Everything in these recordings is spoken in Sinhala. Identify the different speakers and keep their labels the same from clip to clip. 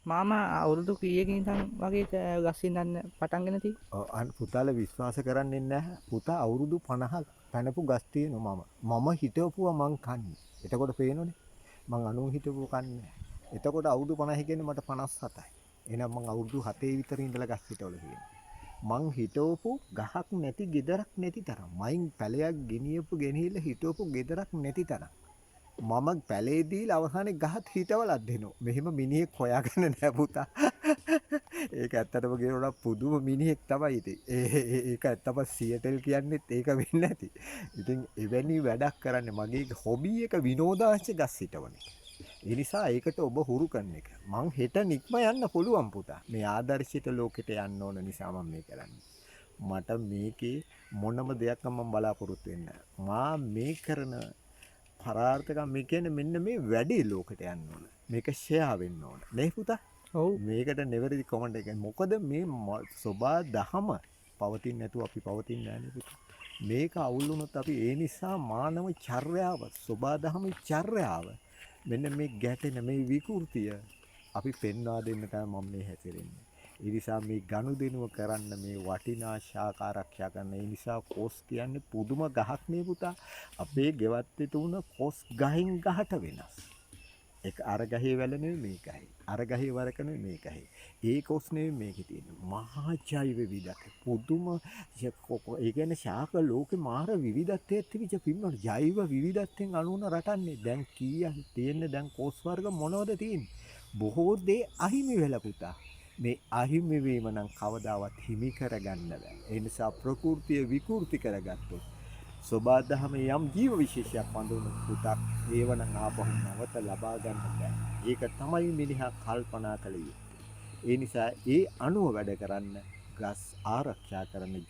Speaker 1: මාමා අවුරුදු කීයකින් ඉඳන් වගේ ගස් ඉඳන් පටන්ගෙන තියෙන්නේ?
Speaker 2: පුතාලා විශ්වාස කරන්නේ නැහැ. පුතා අවුරුදු 50ක් පැනපු ගස් තියෙනවා මම හිටවපුවා මං කන්නේ. එතකොට පේනෝනේ. මං අනුන් හිටවපුව කන්නේ. එතකොට අවුරුදු 50 කියන්නේ මට 57යි. එහෙනම් මං අවුරුදු 7 විතර ඉඳලා ගස් හිටවල තියෙනවා. මං හිටවපු ගහක් නැති ගෙදරක් නැති තරම්. මයින් පැලයක් ගෙනියලා හිටවපු ගෙදරක් නැති තරම්. මම පැලේ දීලා අවසානයේ ගහත් හිටවලක් දෙනවා. මෙහෙම මිනිහෙක් හොයාගන්න නෑ පුතා. ඒක ඇත්තටම කියනොත් පුදුම මිනිහෙක් තමයි ඉතින්. ඒක ඇත්තම සියටල් කියන්නේත් ඒක වෙන්නේ නැති. ඉතින් එවැනි වැඩක් කරන්නේ මගේ හොබි එක විනෝදාංශ ගස් හිටවන එක. ඒ නිසා ඒකට ඔබ හුරු කරන එක. මං හෙට නික්ම යන්න පුළුවන් පුතා. මේ ආදර්ශිත ලෝකෙට යන්න ඕන නිසා මම මේ කරන්නේ. මට මේකේ මොනම දෙයක් මම බලාපොරොත්තු වෙන්නේ නැහැ. මා මේ කරන පරාර්ථකම් මේ කියන්නේ මෙන්න මේ වැඩේ ලෝකෙට යන්න ඕන. මේක ෂෙයා වෙන්න ඕන. නේ පුතා?
Speaker 1: ඔව්.
Speaker 2: මේකට නෙවරදි කොමන්ට් එක. මොකද මේ සබා දහම පවතින්නේ නැතුව අපි පවතින්නේ නැහැ පුතා. මේක අවුල් වුණොත් අපි ඒ නිසා මානව චර්යාව, සබා දහමේ චර්යාව මෙන්න මේ ගැටෙන මේ විකෘතිය අපි පෙන්වා දෙන්න තමයි මම මේ හැසිරෙන්නේ. ඒ නිසා මේ ගනුදෙනුව කරන්න මේ වටිනා ශාක ආරක්ෂා කරන්න. ඒ නිසා කොස් කියන්නේ පුදුම ගහක් නේ පුතා. අපේ ගෙවත්තේ තුන කොස් ගහින් ගහට වෙනස්. ඒක අර ගහේ වැල නෙවෙයි මේ ගහේ. අර ගහේ වරක නෙවෙයි මේ ගහේ. ඒ කොස් නෙවෙයි මේකේ තියෙන්නේ. මහා ජෛව විවිධක. පුදුම ඒ කියන්නේ ශාක ලෝකේ මාර විවිධත්වයක් තිබිච්ච පින්නොත් ජෛව විවිධත්වයෙන් අනුන රටන්නේ. දැන් කීයක් තියෙන්නේ දැන් කොස් වර්ග මොනවද තියෙන්නේ? බොහෝ දේ අහිමි වෙලා පුතා. මේ අහිමි වීම නම් කවදාවත් හිමි කරගන්න බෑ. ඒ නිසා ප්‍රകൃතිය විකෘති කරගත්තොත් සබාදහම යම් ජීව විශේෂයක් වඳුණු පුතක් ඒවනම් ආපහු නැවත ලබා ගන්න බෑ. ඒක තමයි මිනිහා කල්පනා කළ යුත්තේ. ඒ නිසා ඒ අණුව වැඩ කරන්න ගස් ආරක්ෂා කරන ඒ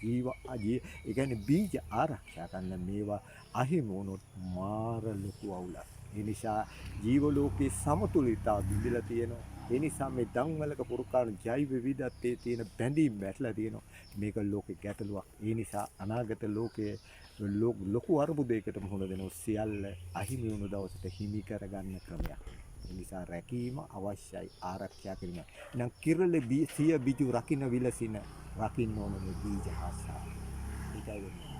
Speaker 2: කියන්නේ බීජ ආරක්ෂා කරන මේවා අහිමි වුණොත් මාර ලොකු අවුලක්. ඒ නිසා ජීව ලෝකේ සමතුලිතතාව බිඳිලා තියෙනවා. ඒ නිසා මේ දන්වලක පුරුකාන ජෛව විවිධත්වයේ තියෙන බැඳීම් වැටලා තියෙනවා. මේක ලෝකේ ගැටලුවක්. ඒ නිසා අනාගත ලෝකයේ ලොකු අරුබුදයකට මුහුණ දෙනවා. සියල්ල අහිමි වුණු දවසට හිමි කරගන්න ක්‍රමයක්. ඒ නිසා රැකීම අවශ්‍යයි, ආරක්ෂා කිරීම. එහෙනම් කිරළ සිය බිජු රකින්න විලසින රකින්න ඕනේ බීජ ආශාව. ඒකයි වෙන්නේ.